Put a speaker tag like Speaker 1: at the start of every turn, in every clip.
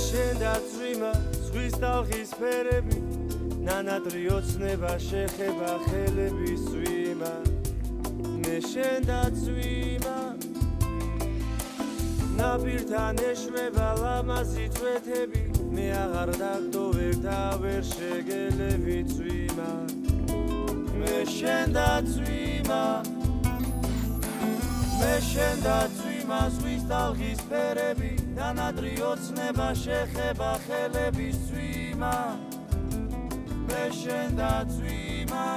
Speaker 1: შენ დაწვიმა ზღვის ტალღის ფერები ნანადრი ოცნება შეხება ხელების წვიმა მე შენ დაწვიმა ნაპირთან ეშვება ლამაზი წვეთები მე აღარ დაგდოვებ და ვერ შეგელები წვიმა მე შენ დაწვიმა მე შენ დაწვიმა ზღვის ტალღის ფერები ნანადრი ოცნება შეხება ხელების წვიმა მე შენ დაწვიმა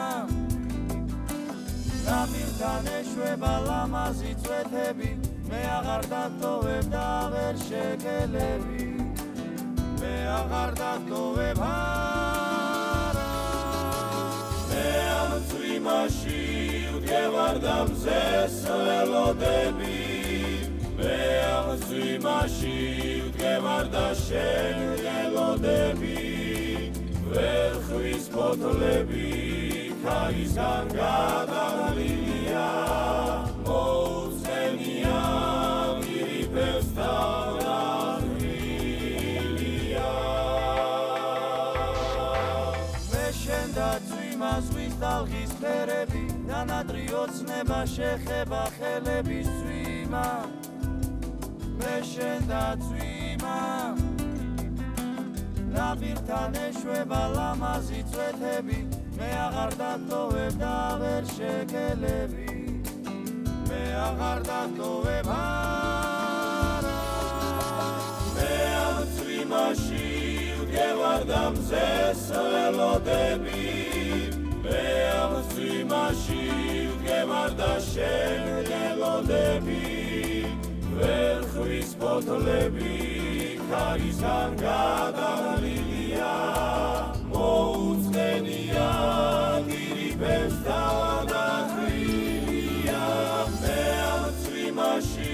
Speaker 1: ნაპირთან ეშვება ლამაზი წვეთები მე აღარ დაგდოვებ და ვერ შეგელები მე აღარ დაგდოვებ არა მე ამ წვიმაში ვდგევარ და მზეს ველოდები მე ამ წვიმაში ვდგევარ და შენ ველოდები ვერხვის ფოთლები ქარისგან გადაღლილია მოუწენია მირიფებს დაღლილია მე შენ დაწვიმა ზღვის ტალღის ფერები ნანადრი ოცნება შეხება ხელების წვიმა მე შენ დაწვიმა ნაპირთან ეშვება ლამაზი წვეთები მე აღარ დაგდოვებ და ვერ შეგელები მე აღარ დაგდოვებ არა მე ამ წვიმაში ვდგევარ და მზეს ველოდები მე ამ წვიმაში ვდგევარ და შენ ველოდები ვერხვის ფოთლები ქარისგან გადაღლილია მოუწენია გირიფებს დაღლილია მე ამ წვიმაში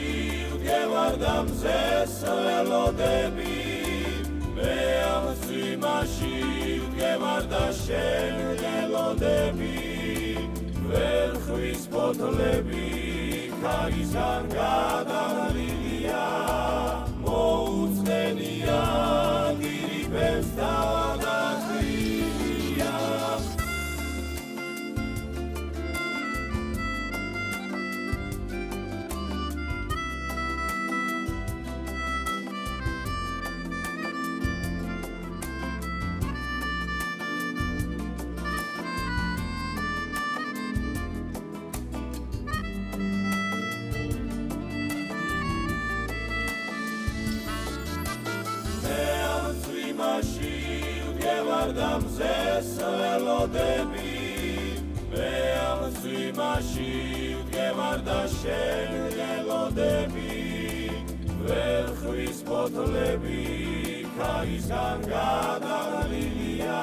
Speaker 1: ვდგევარ და მზეს ველოდები მე ამ წვიმაში ვდგევარ და შენ ველოდები ვერხვის ფოთლები ქარისგან გადაღლილია მოუწენია გირიფებს დაღლილია ვდგევარ და მზეს ველოდები მე ამ წვიმაში ვდგევარ და შენ ველოდები ვერხვის ფოთლები ქარისგან გადაღლილია